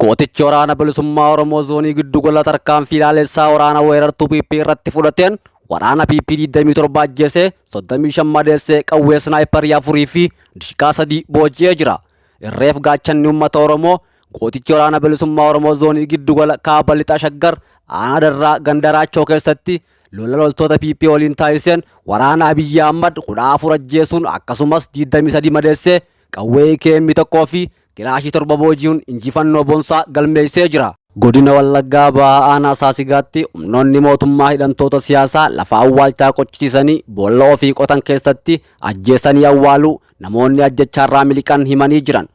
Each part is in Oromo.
Gootichi waraana bilisummaa Oromoo zoonii Giddu-Gala tarkaanfii ilaalessaa waraana weerartuu PP irratti fudhateen waraana PP 27 ajjeesee 35 madeessee qawwee snaayiparii 4 fi dishqaa 3 booji'ee jira. Irreef gaachanni uummata Oromoo gootichi waraana bilisummaa Oromoo zoonii Giddu-Gala kaaba lixa Shaggar aanaa Darraa Gandaraachoo keessatti lola loltoota PP waliin taasiseen waraana Abiyyi Ahmad 14 ajjeesuun akkasumas 23 madeessee qawwee KM1 fi kilaashii 7 booji'uun injifannoo boonsaa galmeessee jira. Godina Wallaggaa Bahaa aanaa Saasigaatti humnoonni mootummaa hidhamtoota siyaasaa lafa awwaalchaa qochisiisanii boolla ofii qotan keessatti ajjeesanii awwaaluu namoonni ajjechaarraa miliqan himanii jiran.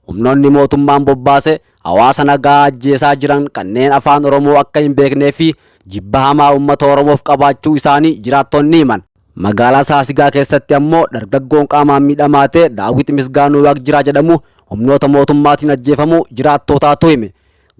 Humnoonni mootummaan bobbaase hawaasa nagaa ajjeesaa jiran kanneen afaan Oromoo akka hin beeknee fi jibba hamaa uummata Oromoof qabaachuu isaanii jiraattonni himan. Magaalaa Saasigaa keessatti ammoo dargaggoon qaamaan miidhamaa ta'e Daawit Misgaanuu Waaqjiraa jedhamu humnoota mootummaatiin ajjeefamuu jiraattootaatu hime.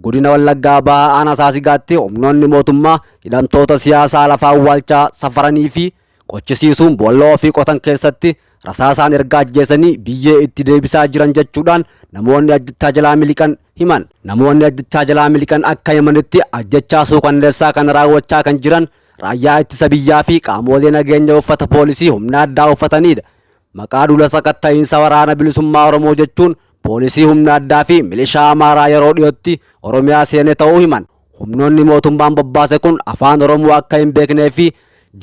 Godina Wallaggaa Bahaa aanaa Saasigaatti humnoonni mootummaa hidhamtoota siyaasaa lafa awwaalchaa safaranii fi qochisiisuun boolla ofii qotan keessatti rasaasaan erga ajjeesanii biyyee itti deebisaa jiran jechuudhaan namoonni ajjechaa jalaa miliqan himan. Namoonni ajjechaa jalaa miliqan akka himanitti ajjechaa suukanneessaa kan raawwachaa kan jiran raayyaa ittisa biyyaa fi qaamolee nageenya uffata poolisii humna addaa uffatanidha. Maqaa duula sakatta'iinsa waraana bilisummaa Oromoo jechuun poolisii humna addaa fi milishaa Amaaraa yeroo dhiyootti Oromiyaa seene ta'uu himan. Humnoonni mootummaan bobbaase kun afaan Oromoo akka hin beeknee fi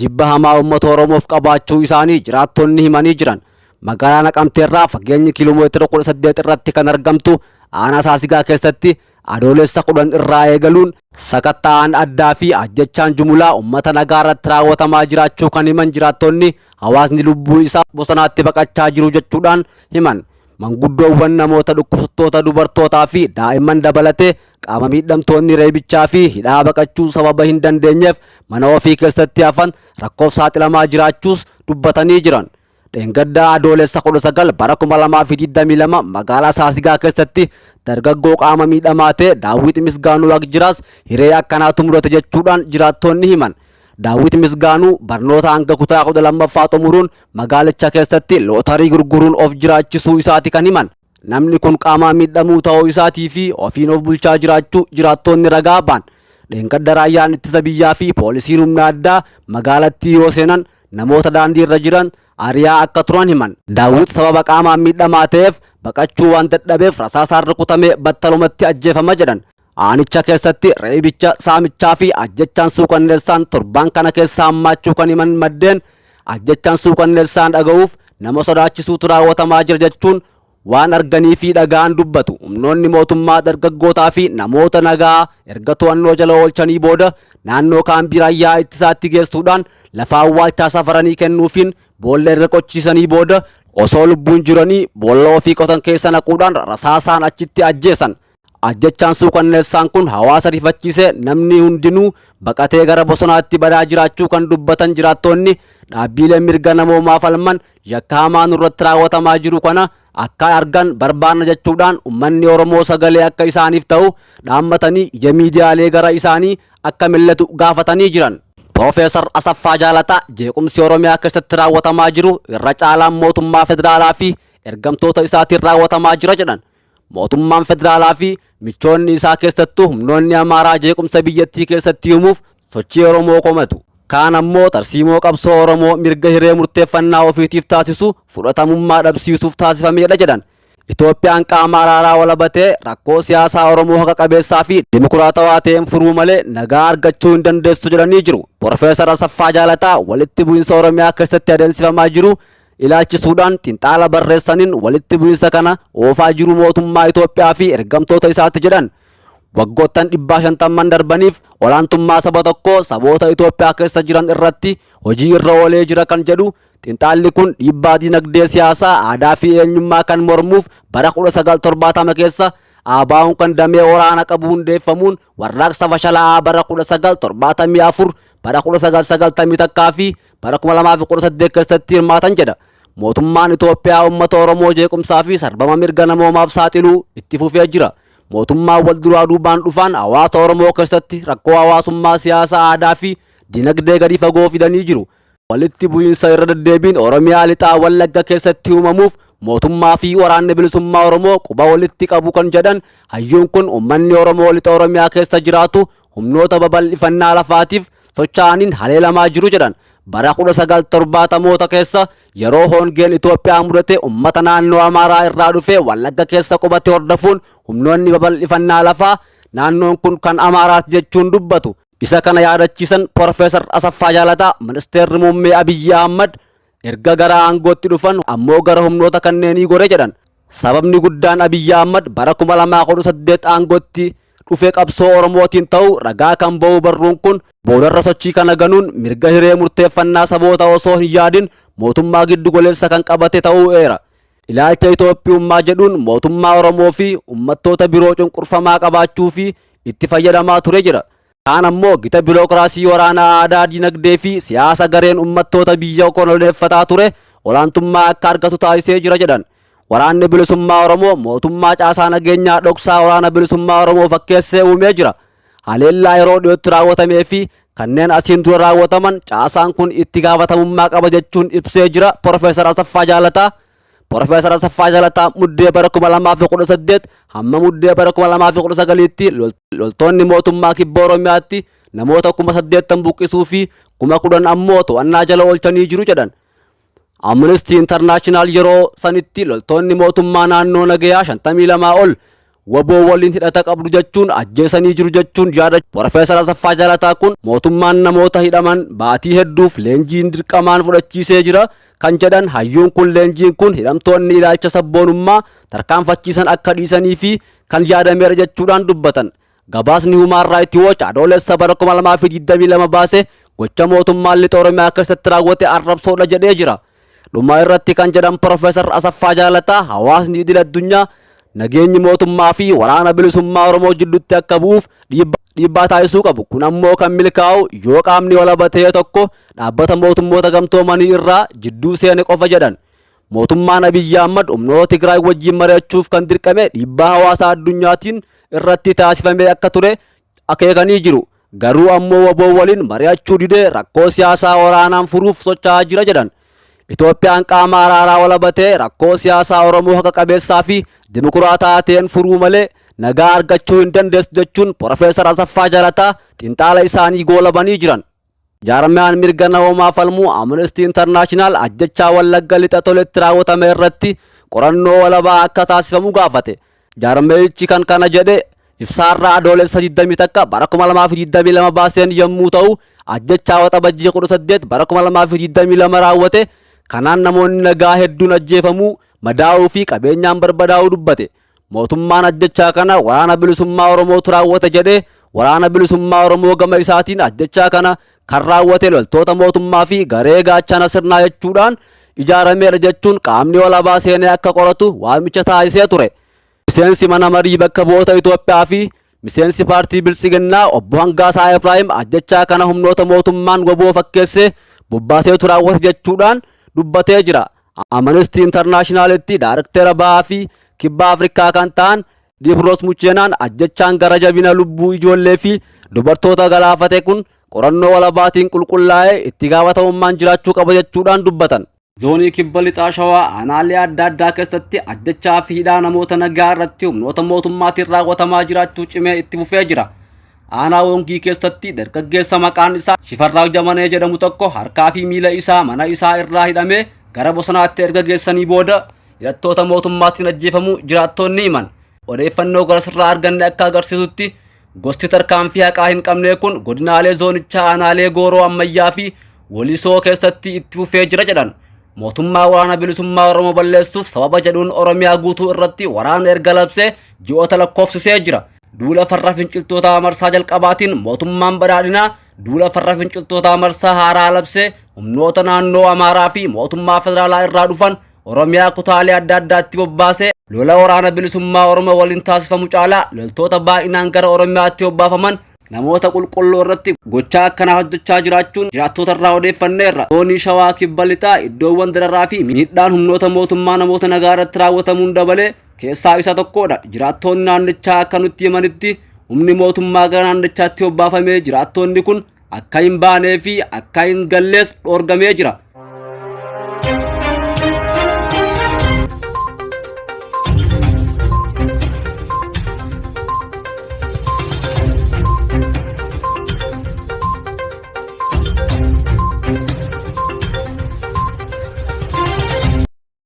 jibba hamaa uummata Oromoof qabaachuu isaanii jiraattonni himanii jiran. Magaalaa Naqamteerraa fageenyi kiiloomeetira 18 irratti kan argamtu aanaa Saasigaa keessatti adoolessa 10 irraa eegaluun sakatta'aan addaa fi ajjechaan jumulaa uummata nagaa irratti raawwatamaa jiraachuu kan himan jiraattonni hawaasni lubbuu isaa bosonaatti baqachaa jiru jechuudhaan himan. Manguddoowwan namoota dhukkubsattoota dubartootaa fi daa'imman dabalatee qaama miidhamtoonni reebichaa fi hidhaa baqachuu sababa hin dandeenyeef mana ofii keessatti hafan rakkoof saaxilamaa jiraachuus dubbatanii jiran. Dheengaddaa adoolessa 19 bara 2022 magaalaa Saasigaa keessatti dargaggoo qaama miidhamaa ta'e Daawit Misgaanuu Waaqjiraas hiree akkanaatu mudate jechuudhaan jiraattonni himan. Daawit Misgaanuu barnoota hanga kutaa 12ffaa xumuruun magaalicha keessatti lootarii gurguruun of jiraachisuu isaati kan himan. Namni kun qaamaa miidhamuu ta'uu isaatii fi ofiin of bulchaa jiraachuu jiraattonni ragaa ba'an. Dheengadda raayyaan ittisa biyyaa fi poolisiin humna addaa magaalattii yoo seenan namoota daandii irra jiran ariyaa akka turan himan. Daawit sababa qaamaan miidhamaa ta'eef baqachuu waan dadhabeef rasaasaan rukutamee battalumatti ajjeefama jedhan. Aanicha keessatti reebicha saamichaa fi ajjechaan suukanneessaan torban kana keessa hammaachuu kan himan maddeen ajjechaan suukanneessaan dhaga'uuf nama sodaachisuutu raawwatamaa jira jechuun waan arganii fi dhaga'an dubbatu. Humnoonni mootummaa dargaggootaa fi namoota nagaa erga to'annoo jala oolchanii booda naannoo kaambii raayyaa ittisaatti geessuudhaan lafa awwaalchaa safaranii kennuufiin boolla erga qochisiisanii booda osoo lubbuun jiranii boolla ofii qotan keessa naquudhaan rasaasaan achitti ajjeesan. Ajjechaan suukanneessaan kun hawaasa rifachiisee namni hundinuu baqatee gara bosonaatti badaa jiraachuu kan dubbatan jiraattonni dhaabbileen mirga namoomaa falman yakka hamaan irratti raawwatamaa jiru kana akka argan barbaanna jechuudhaan uummanni Oromoo sagalee akka isaaniif ta'u dhaammatanii ija miidiyaalee gara isaanii akka millatu gaafatanii jiran. Profeesar Asaffaa Jaalataa jeequmsi Oromiyaa keessatti raawwatamaa jiru irra caalaan mootummaa federaalaa fi ergamtoota isaatiin raawwatamaa jira jedhan. Mootummaan federaalaa fi michoonni isaa keessattuu humnoonni Amaaraa jeequmsa biyyattii keessatti uumuuf sochii Oromoo komatu. Kaan ammoo tarsiimoo qabsoo Oromoo mirga hiree murteeffannaa ofiitiif taasisu fudhatamummaa dhabsiisuuf taasifamedha jedhan. Itoophiyaan qaama araaraa walabatee rakkoo siyaasaa Oromoo haqa qabeessaa fi dimokiraatawaa ta'een furuu malee nagaa argachuu hin dandeessu jedhanii jiru. Profeesar Asaffaa Jaalataa walitti bu'iinsa Oromiyaa keessatti adeemsifamaa jiru ilaalchisuudhaan xinxala barreessaniin walitti bu'iinsa kana oofaa jiru mootummaa Itoophiyaa fi ergamtoota isaatti jedhan. Waggoottan 150 darbaniif olaantummaa saba tokkoo saboota Itoophiyaa keessa jiran irratti hojii irra oolee jira kan jedhu xinxalli kun dhiibbaa dinagdee siyaasaa aadaa fi eenyummaa kan mormuuf bara 1970 keessa ABO'n kan damee waraana qabu hundeeffamuun warraaqsa fashalaa'aa bara 1974 bara 1991 fi bara 2018 keessatti hirmaatan jedha. Mootummaan Itoophiyaa uummata Oromoo jeequmsaa fi sarbama mirga namoomaaf saaxiluu itti fufee jira. Mootummaan wal duraa duubaan dhufan hawaasa Oromoo keessatti rakkoo hawaasummaa siyaasaa aadaa fi dinagdee gadi fagoo fidanii jiru. Walitti bu'iinsa irra deddeebiin Oromiyaa lixaa Wallagga keessatti uumamuuf mootummaa fi waraanni bilisummaa Oromoo quba walitti qabu kan jedhan hayyuun kun uummanni Oromoo lixa Oromiyaa keessa jiraatu humnoota babal'ifannaa lafaatiif socho'aniin haleelamaa jiru jedhan. Bara 1970moota keessa yeroo hoongeen Itoophiyaa mudate uummata naannoo Amaaraa irraa dhufee Wallagga keessa qubate hordofuun humnoonni babal'ifannaa lafaa naannoon kun kan Amaaraati jechuun dubbatu. Isa kana yaadachiisan Profeesar Asaffaa Jaalataa Ministeerri Muummee Abiyyi Ahmad erga gara aangootti dhufan ammoo gara humnoota kanneenii gore jedhan. Sababni guddaan Abiyyi Ahmad bara 2018 aangootti dhufee qabsoo Oromootiin ta'u ragaa kan ba'u barruun kun boodarra sochii kana ganuun mirga hiree murteeffannaa saboota osoo hin yaadin mootummaa giddu goleessa kan qabate ta'uu eera. Ilaalcha Itoophiyummaa jedhuun mootummaa Oromoo fi uummattoota biroo cunqurfamaa qabaachuu fi itti fayyadamaa ture jira. Kaan ammoo gita birookiraasii waraanaa aadaa dinagdee fi siyaasa gareen uummattoota biyya koloneeffataa ture olaantummaa akka argatu taasisee jira jedhan. Waraanni bilisummaa Oromoo mootummaa caasaa nageenyaa dhoksaa waraana bilisummaa Oromoo fakkeessee uumee jira. Haleellaa yeroo dhiyootti raawwatamee fi kanneen asiin dura raawwataman caasaan kun itti gaafatamummaa qaba jechuun ibsee jira Profeesar Asaffaa Jaalataa. Profeesar Asaffaa Jaalataa muddee bara 2018 hamma muddee bara 2019tti loltoonni mootummaa kibba Oromiyaatti namoota 80,000 buqqisuu fi 10,000 ammoo to'annaa jala oolchanii jiru jedhan. Amnesty International yeroo sanitti loltoonni mootummaa naannoo nagayaa 52 ol waboo waliin hidhata qabdu jechuun ajjeesanii jiru jechuun yaada Profeesar Asaffaa Jaalataa kun mootummaan namoota hidhaman baatii hedduuf leenjiin dirqamaan fudhachiisee jira kan jedhan hayyuun kun leenjiin kun hidhamtoonni ilaalcha sabboonummaa tarkaanfachiisan akka dhiisanii fi kan yaadameera jechuudhaan dubbatan. Gabaasni Human Rights Watch adoolessa bara 2022 baase gocha mootummaan lixa Oromiyaa keessatti raawwate arrabsoodha jedhee jira. Dhuma irratti kan jedhan Profeesar Asaffaa Jaalataa hawaasni idil addunyaa nageenyi mootummaa fi waraana bilisummaa Oromoo jidduutti akka bu'uuf dhiibbaa taasisuu qabu. Kun ammoo kan milkaa'u yoo qaamni walaba ta'e tokko dhaabbata mootummoota gamtoomanii irraa jidduu seene qofa jedhan. Mootummaan Abiyyi Ahmad humnoota Tigraay wajjin mari'achuuf kan dirqame dhiibbaa hawaasaa addunyaatiin irratti taasifamee akka ture akeekanii jiru. Garuu ammoo waboo waliin mari'achuu didee rakkoo siyaasaa waraanaan furuuf socho'aa jira jedhan. Itoophiyaan qaama araaraa walaba ta'e rakkoo siyaasaa Oromoo haqa qabeessaa fi dimokiraataa ta'een furuu malee nagaa argachuu hin dandeessu jechuun Profeesar Asaffaa Jaalataa xinxala isaanii goolabanii jiran. Jaarmiyaan mirga namoomaa falmuu Amnesty International ajjechaa Wallagga lixa toletti raawwatame irratti qorannoo walabaa akka taasifamu gaafate. Jaarmiyichi kan kana jedhe ibsaarraa adoolessa 21 bara 2022 baaseen yommuu ta'u ajjechaa waxabajjii 18 bara 2022 raawwate. Kanaan namoonni nagaa hedduun ajjeefamuu madaa'uu fi qabeenyaan barbadaa'uu dubbate. Mootummaan ajjechaa kana waraana bilisummaa Oromootu raawwate jedhee waraana bilisummaa Oromoo gama isaatiin ajjechaa kana kan raawwate loltoota mootummaa fi garee gaachana sirnaa jechuudhaan ijaarameera jechuun qaamni walabaa seenee akka qoratu waamicha taasisee ture. Miseensi mana marii bakka bu'oota Itoophiyaa fi miseensi paartii Biltsiginnaa obbo Hangaasaa Ibraahim ajjechaa kana humnoota mootummaan waboo fakkeessee bobbaaseetu raawwate jechuudhaan dubbatee jira. Amnesty Internationalitti Daayirktera Bahaa fi Kibba Afrikaa kan ta'an Dibroos Mucheenaan ajjechaan gara jabina lubbuu ijoollee fi dubartoota galaafate kun qorannoo walabaatiin qulqullaa'ee itti gaafatamummaan jiraachuu qaba jechuudhaan dubbatan. Zoonii Kibba Lixaa Shawaa aanaalee adda addaa keessatti ajjechaa fi hidhaa namoota nagaa irratti humnoota mootummaatiin raawwatamaa jiraachuu cimee itti fufee jira. Aanaa Wongii keessatti dargaggeessa maqaan isaa Shifarraa Jamanee jedhamu tokko harkaa fi miila isaa mana isaa irraa hidhamee gara bosonaatti erga geessanii booda hidhattoota mootummaatiin ajjeefamuu jiraattonni himan. Odeeffannoo garasirraa arganne akka agarsiisutti gosti tarkaanfii haqaa hin qabne kun godinaalee zoonichaa aanaalee Gooroo Ammayyaa fi Wolisoo keessatti itti fufee jira jedhan. Mootummaa waraana bilisummaa Oromoo balleessuuf sababa jedhuun Oromiyaa guutuu irratti waraana erga labsee ji'oota lakkoofsisee jira. Duula farra finciltootaa marsaa jalqabaatiin mootummaan badhaadhinaa duula farra finciltootaa marsaa haaraa labsee humnoota naannoo Amaaraa fi mootummaa federaalaa irraa dhufan Oromiyaa kutaalee adda addaatti bobbaasee lola waraana bilisummaa Oromoo waliin taasifamu caalaa loltoota baay'inaan gara Oromiyaatti bobbaafaman namoota qulqulluu irratti gochaa akkanaa hojjechaa jiraachuun jiraattota irraa odeeffanneerra. Zoonii Shawaa Kibba Lixaa iddoowwan dararaa fi miidhaan humnoota mootummaa namoota nagaa irratti raawwatamuun dabalee keessaa isa tokkodha. Jiraattonni naannichaa akka nutti himanitti humni mootummaa gara naannichaatti bobbaafamee jiraattonni kun akka hin baanee fi akka hin gallees dhoorgamee jira.